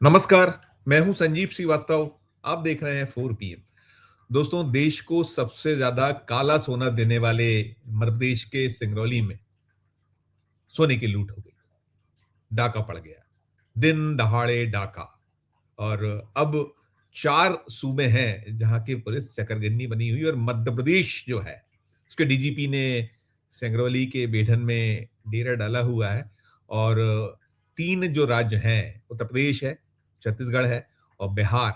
नमस्कार, मैं हूं संजीव श्रीवास्तव। आप देख रहे हैं 4 PM। दोस्तों, देश को सबसे ज्यादा काला सोना देने वाले मध्य प्रदेश के सिंगरौली में सोने की लूट हो गई। डाका पड़ गया, दिन दहाड़े डाका। और अब 4 सूबे हैं जहां की पुलिस चकरगिन्नी बनी हुई, और मध्य प्रदेश जो है उसके डीजीपी ने सिंगरौली के बेढन में डेरा डाला हुआ है। और 3 जो राज्य हैं, उत्तर प्रदेश है, छत्तीसगढ़ है और बिहार,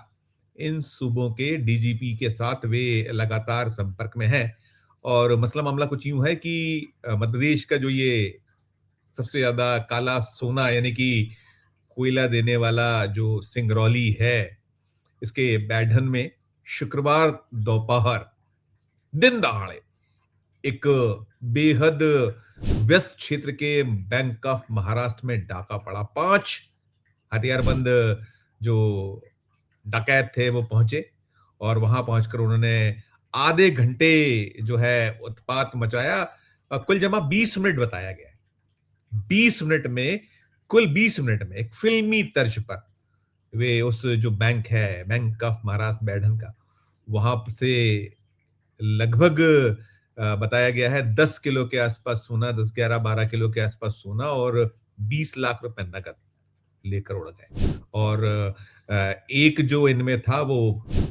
इन सूबों के डीजीपी के साथ वे लगातार संपर्क में हैं। और मसला मामला कुछ यूं है कि मध्य प्रदेश का जो ये सबसे ज्यादा काला सोना यानी कि कोयला देने वाला जो सिंगरौली है, इसके बैढन में शुक्रवार दोपहर दिन दहाड़े एक बेहद व्यस्त क्षेत्र के बैंक ऑफ महाराष्ट्र में डाका पड़ा। 5 हथियारबंद जो डकैत थे वो पहुंचे, और वहां पहुंचकर उन्होंने आधे घंटे जो है उत्पात मचाया। कुल जमा 20 मिनट बताया गया है। 20 मिनट में, कुल 20 मिनट में एक फिल्मी तर्ज पर वे उस जो बैंक है, बैंक ऑफ महाराष्ट्र बैढन का, वहां से लगभग बताया गया है 10 किलो के आसपास सोना, 10, 11, 12 किलो के आसपास सोना और 20 लाख रुपए नकद लेकर उड़ गए। और एक जो इनमें था वो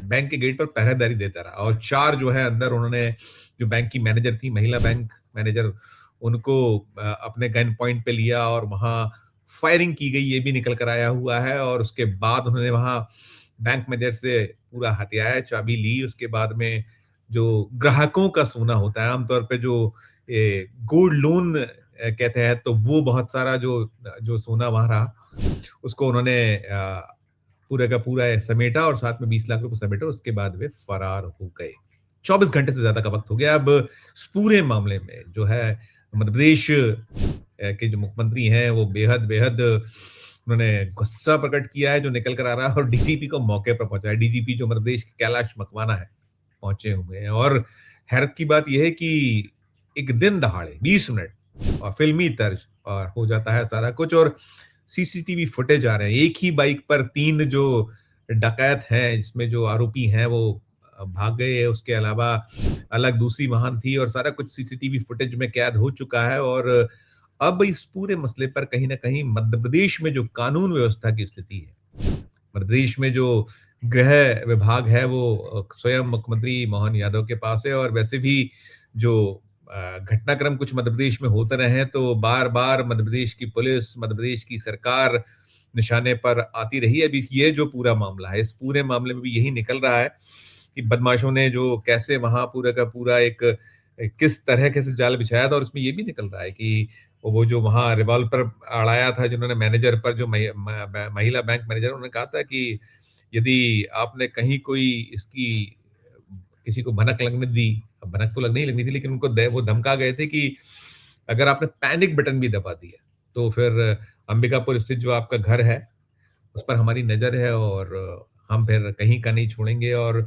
बैंक के गेट पर पहरेदारी देता रहा, और 4 जो है अंदर, उन्होंने, जो बैंक की मैनेजर थी, महिला बैंक मैनेजर, उनको अपने गन पॉइंट पे लिया और वहां फायरिंग की गई, ये भी निकल कर आया हुआ है। और उसके बाद उन्होंने वहां बैंक मैनेजर से पूरा हथियाया, चाबी ली। उसके बाद में जो ग्राहकों का सोना होता है, आमतौर पे जो गोल्ड लोन कहते हैं, तो वो बहुत सारा जो जो सोना वहां रहा, उसको उन्होंने पूरे का पूरा समेटा और साथ में 20 लाख रुपए समेटा। उसके बाद वे फरार हो गए। 24 घंटे से ज्यादा का वक्त हो गया। अब इस पूरे मामले में जो है मध्य प्रदेश के जो मुख्यमंत्री हैं वो बेहद बेहद उन्होंने गुस्सा प्रकट किया है जो निकल कर आ रहा है, और डीजीपी को मौके पर पहुंचा है। डीजीपी जो मध्य प्रदेश के कैलाश मकवाना है, पहुंचे हुए हैं। और हैरत की बात यह है कि एक दिन दहाड़े 20 मिनट और फिल्मी तर्ज और हो जाता है सारा कुछ। और सीसीटीवी फुटेज आ रहे हैं, एक ही बाइक पर 3 जो डकैत हैं, जिसमें जो आरोपी हैं वो भाग गए। उसके अलावा अलग दूसरी वाहन थी, और सारा कुछ सीसीटीवी फुटेज में कैद हो चुका है। और अब इस पूरे मसले पर कहीं ना कहीं मध्य प्रदेश में जो कानून व्यवस्था की स्थिति है, मध्य प्रदेश में जो गृह विभाग है, वो स्वयं मुख्यमंत्री मोहन यादव के पास है। और वैसे भी जो घटनाक्रम कुछ मध्य प्रदेश में होते रहे हैं, तो बार बार मध्य प्रदेश की पुलिस, मध्य प्रदेश की सरकार निशाने पर आती रही है। अभी ये जो पूरा मामला है, इस पूरे मामले में भी यही निकल रहा है कि बदमाशों ने जो कैसे वहां पूरा का पूरा एक किस तरह के से जाल बिछाया था। और इसमें ये भी निकल रहा है कि वो जो वहां रिवॉल्वर अड़ाया था जिन्होंने मैनेजर पर, जो महिला बैंक मैनेजर, उन्होंने कहा था कि यदि आपने कहीं कोई इसकी किसी को भनक लगने दी, भनक तो नहीं लगनी थी, लेकिन उनको वो धमका गए थे कि अगर आपने पैनिक बटन भी दबा दिया तो फिर अंबिकापुर स्थित जो आपका घर है उस पर हमारी नजर है, और हम फिर कहीं का नहीं छोड़ेंगे। और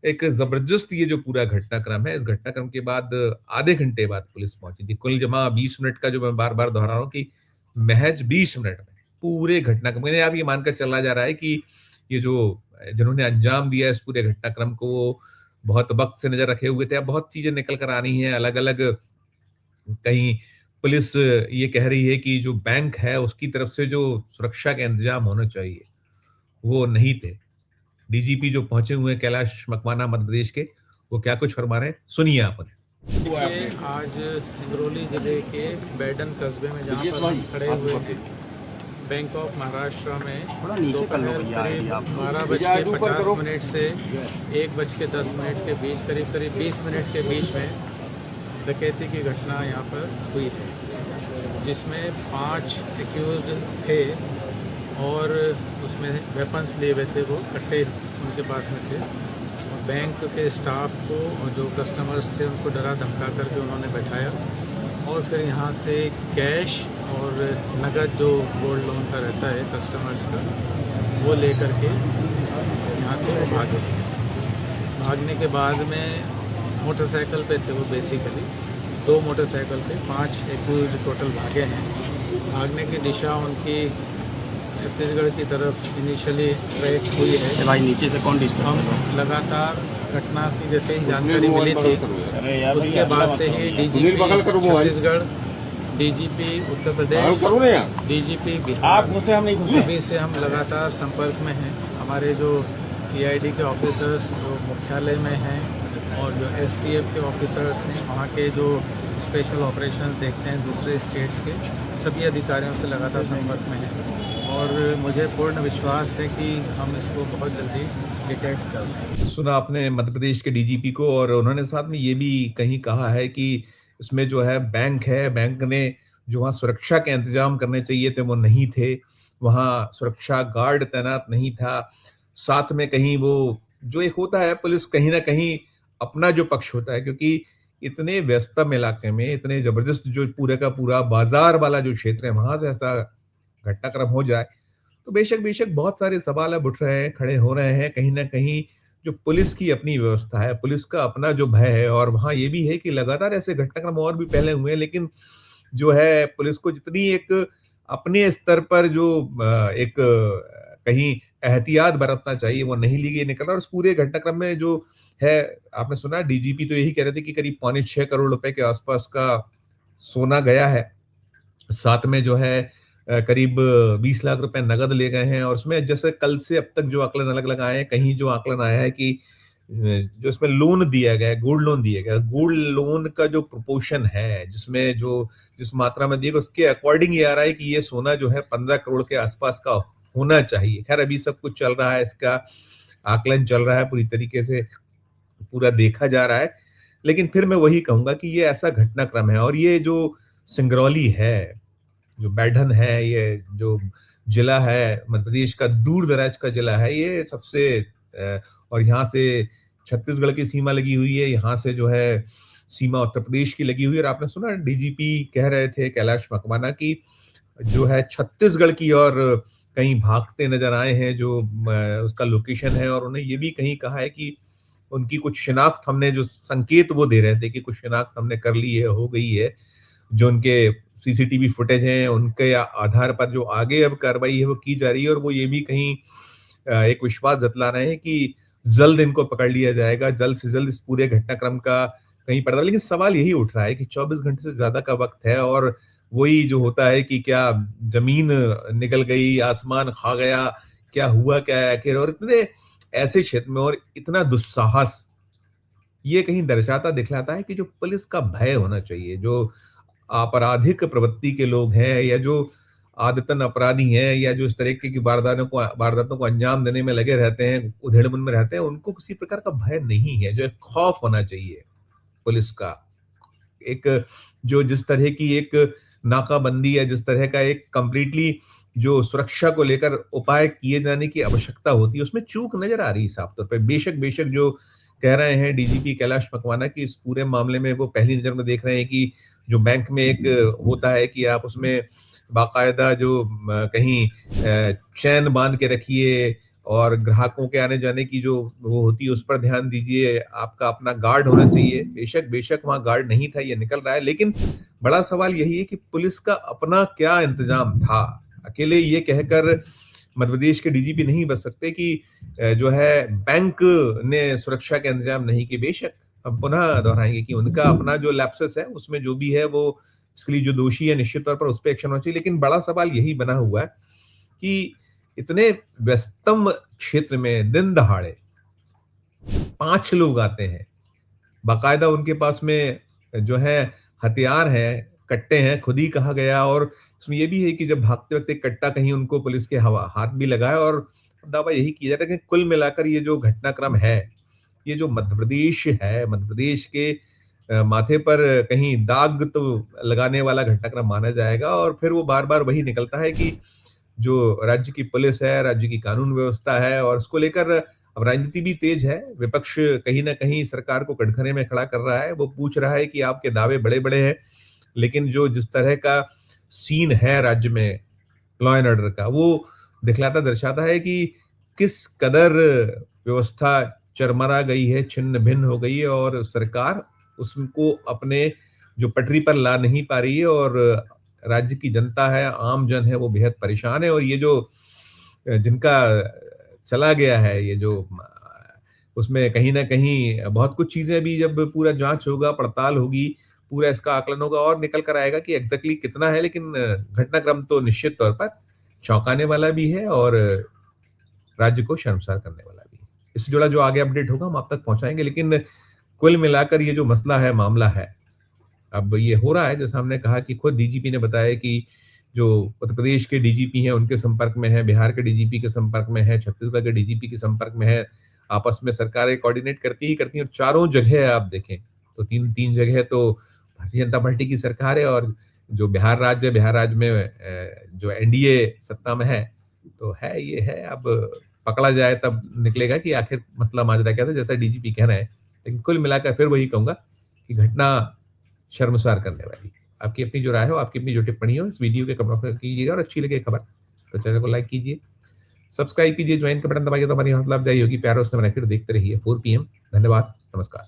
एक जबरदस्त ये जो पूरा घटनाक्रम है, इस घटनाक्रम के बाद आधे घंटे बाद पुलिस पहुंची थी। कुल जमा 20 मिनट का, जो मैं बार बार दोहरा रहा हूँ कि महज 20 मिनट में पूरे घटनाक्रम, मैंने आप ये मानकर चला जा रहा है कि ये जो जिन्होंने अंजाम दिया इस पूरे घटनाक्रम को, वो बहुत वक्त से नजर रखे हुए थे। अब बहुत चीजें निकल कर आ रही हैं अलग अलग। कहीं पुलिस ये कह रही है कि जो बैंक है उसकी तरफ से जो सुरक्षा के इंतजाम होना चाहिए वो नहीं थे। डीजीपी जो पहुंचे हुए हैं कैलाश मकवाना मध्य प्रदेश के, वो क्या कुछ फरमा रहे हैं, सुनिए आप उन्हें। देखिए, आज सिंगरौली जिले के बैडन कस्बे में जहाँ पर हम खड़े हुए थे, बैंक ऑफ महाराष्ट्र में दोपहर करीब 12:50 से 1:10 के बीच, करीब 20 मिनट के बीच में डकैती की घटना यहाँ पर हुई है, जिसमें 5 एक्यूज्ड थे और उसमें वेपन्स लिए हुए थे, वो कट्टे उनके पास में थे। और बैंक के स्टाफ को और जो कस्टमर्स थे उनको डरा धमका करके उन्होंने बैठाया, और फिर यहाँ से कैश और नगद जो गोल्ड लोन का रहता है कस्टमर्स का, वो लेकर के यहाँ से वो भागे। भागने के बाद में मोटरसाइकिल पे थे वो, बेसिकली 2 मोटरसाइकिल पे 5 एक्यूज्ड टोटल भागे हैं। भागने की दिशा उनकी छत्तीसगढ़ की तरफ इनिशियली ट्रैक हुई है। भाई नीचे से कौन डिस्टर्ब हम लगातार घटना की जैसे ही जानकारी मिली थी उसके बाद से ही DGP Chhattisgarh, DGP Uttar Pradesh, DGP Bihar सभी से हम लगातार संपर्क में हैं। हमारे जो सीआईडी के ऑफिसर्स जो मुख्यालय में हैं और जो एसटीएफ के ऑफिसर्स हैं, वहाँ के जो स्पेशल ऑपरेशन देखते हैं दूसरे स्टेट्स के, सभी अधिकारियों से लगातार संपर्क में हैं और मुझे पूर्ण विश्वास है कि हम इसको बहुत जल्दी डिटेक्ट कर लेंगे। सुना आपने मध्य प्रदेश के डीजीपी को, और उन्होंने साथ में ये भी कहीं कहा है कि इसमें जो है बैंक ने जो वहाँ सुरक्षा के इंतजाम करने चाहिए थे वो नहीं थे, वहाँ सुरक्षा गार्ड तैनात नहीं था, साथ में कहीं वो जो एक होता है पुलिस कहीं ना कहीं अपना जो पक्ष होता है, क्योंकि इतने व्यस्तम इलाके में इतने जबरदस्त जो पूरे का पूरा बाजार वाला जो क्षेत्र है वहां से ऐसा घटनाक्रम हो जाए तो बेशक बहुत सारे सवाल अब उठ रहे हैं, खड़े हो रहे हैं। कहीं ना कहीं जो पुलिस की अपनी व्यवस्था है, पुलिस का अपना जो भय है, और वहाँ ये भी है कि लगातार ऐसे घटनाक्रम और भी पहले हुए हैं, लेकिन जो है पुलिस को जितनी एक अपने स्तर पर जो एक कहीं एहतियात बरतना चाहिए वो नहीं ली गई निकल। और उस पूरे घटनाक्रम में जो है, आपने सुना डीजीपी तो यही कह रहे थे कि करीब 5.25 करोड़ रुपए के आसपास का सोना गया है, साथ में जो है करीब 20 लाख रुपए नगद ले गए हैं। और उसमें जैसे कल से अब तक जो आकलन अलग अलग आए हैं, कहीं जो आकलन आया है कि जो इसमें लोन दिया गया है, गोल्ड लोन दिया गया है, गोल्ड लोन का जो प्रोपोर्शन है जिसमें जो जिस मात्रा में दिया गया उसके अकॉर्डिंग ये आ रहा है कि ये सोना जो है 15 करोड़ के आसपास का होना चाहिए। खैर अभी सब कुछ चल रहा है, इसका आकलन चल रहा है, पूरी तरीके से पूरा देखा जा रहा है, लेकिन फिर मैं वही कहूंगा कि ये ऐसा घटनाक्रम है। और ये जो सिंगरौली है, जो बैढन है, ये जो जिला है मध्य प्रदेश का दूर दराज का जिला है, ये सबसे और यहाँ से छत्तीसगढ़ की सीमा लगी हुई है, यहाँ से जो है सीमा उत्तर प्रदेश की लगी हुई है। और आपने सुना डीजीपी कह रहे थे कैलाश मकवाना की जो है छत्तीसगढ़ की और कहीं भागते नजर आए हैं, जो उसका लोकेशन है। और उन्हें ये भी कहीं कहा है कि उनकी कुछ शिनाख्त हमने जो संकेत वो दे रहे थे कि कुछ शिनाख्त हमने कर ली है, हो गई है, जो उनके सीसीटीवी फुटेज हैं उनके आधार पर जो आगे अब कार्रवाई है वो की जा रही है। और वो ये भी कहीं एक विश्वास जतला रहे हैं कि जल्द इनको पकड़ लिया जाएगा, जल्द से जल्द इस पूरे घटनाक्रम का कहीं पर्दा। लेकिन सवाल यही उठ रहा है कि 24 घंटे से ज्यादा का वक्त है और वही जो होता है कि क्या जमीन निकल गई, आसमान खा गया, क्या हुआ क्या है आखिर। और इतने ऐसे क्षेत्र में और इतना दुस्साहस ये कहीं दर्शाता दिखलाता है कि जो पुलिस का भय होना चाहिए, जो आपराधिक प्रवृत्ति के लोग हैं या जो आदतन अपराधी हैं या जो इस तरीके की वारदातों को अंजाम देने में लगे रहते हैं, उधेड़बुन में रहते हैं, उनको किसी प्रकार का भय नहीं है। जो एक खौफ होना चाहिए पुलिस का, एक जो जिस तरह की एक नाकाबंदी या जिस तरह का एक कंप्लीटली जो सुरक्षा को लेकर उपाय किए जाने की आवश्यकता होती है, उसमें चूक नजर आ रही है साफ तौर पर। बेशक जो कह रहे हैं डीजीपी कैलाश मकवाना की इस पूरे मामले में वो पहली नजर में देख रहे हैं कि जो बैंक में एक होता है कि आप उसमें बाकायदा जो कहीं चैन बांध के रखिए और ग्राहकों के आने जाने की जो वो होती है उस पर ध्यान दीजिए, आपका अपना गार्ड होना चाहिए। बेशक वहां गार्ड नहीं था, ये निकल रहा है, लेकिन बड़ा सवाल यही है कि पुलिस का अपना क्या इंतजाम था। अकेले ये कहकर मध्य प्रदेश के डीजीपी नहीं बच सकते कि जो है बैंक ने सुरक्षा के इंतजाम नहीं किए। बेशक हम पुनः दोहराएंगे कि उनका अपना जो लैप्सेस है उसमें जो भी है वो इसके लिए जो दोषी है निश्चित तौर पर उस पर एक्शन होना चाहिए। लेकिन बड़ा सवाल यही बना हुआ है कि इतने व्यस्तम क्षेत्र में दिन दहाड़े 5 लोग आते हैं, बाकायदा उनके पास में जो है हथियार है, कट्टे हैं, खुद ही कहा गया। और इसमें यह भी है कि जब भागते वक्त एक कट्टा कहीं उनको पुलिस के हाथ भी लगा है। और दावा यही किया जाता है कि कुल मिलाकर ये जो घटनाक्रम है, ये जो मध्य प्रदेश है, मध्य प्रदेश के माथे पर कहीं दाग तो लगाने वाला घटनाक्रम माना जाएगा। और फिर वो बार बार वही निकलता है कि जो राज्य की पुलिस है, राज्य की कानून व्यवस्था है, और इसको लेकर अब राजनीति भी तेज है। विपक्ष कहीं ना कहीं सरकार को कटघरे में खड़ा कर रहा है, वो पूछ रहा है कि आपके दावे बड़े बड़े हैं, लेकिन जो जिस तरह का सीन है राज्य में लॉ एंड ऑर्डर का, वो दिखलाता दर्शाता है कि किस कदर व्यवस्था चरमरा गई है, छिन्न भिन्न हो गई है, और सरकार उसको अपने जो पटरी पर ला नहीं पा रही है। और राज्य की जनता है, आम जन है, वो बेहद परेशान है। और ये जो जिनका चला गया है ये जो उसमें कहीं ना कहीं बहुत कुछ चीजें भी जब पूरा जांच होगा, पड़ताल होगी, पूरा इसका आकलन होगा और निकल कर आएगा कि एग्जैक्टली कितना है। लेकिन घटनाक्रम तो निश्चित तौर पर चौंकाने वाला भी है और राज्य को शर्मसार करने वाला भी है। इससे जुड़ा जो आगे अपडेट होगा हम आप तक पहुंचाएंगे। लेकिन कुल मिलाकर ये जो मसला है, मामला है, अब ये हो रहा है जैसा हमने कहा कि खुद डीजीपी ने बताया कि जो उत्तर प्रदेश के डीजीपी हैं उनके संपर्क में है, बिहार के डीजीपी के संपर्क में है, छत्तीसगढ़ के डीजीपी के संपर्क में है। आपस में सरकारें कोऑर्डिनेट करती ही करती हैं और चारों जगह आप देखें तो तीन जगह तो भारतीय जनता पार्टी की सरकार है और जो बिहार राज्य में जो एनडीए सत्ता में है तो है ये है। अब पकड़ा जाए तब निकलेगा कि आखिर मसला माजरा क्या था, जैसा डीजीपी कह रहे हैं। लेकिन कुल मिलाकर फिर वही कहूंगा कि घटना शर्मसार करने वाली। आपकी अपनी जो राय हो, आपकी अपनी जो टिप्पणी हो, इस वीडियो के कमेंट में कीजिएगा और अच्छी लगे खबर तो चैनल को लाइक कीजिए, सब्सक्राइब कीजिए, ज्वाइन का बटन दबाइए तो हमारी हौसला अफजाई होगी। प्यार से देखते रहिए 4 PM। धन्यवाद, नमस्कार।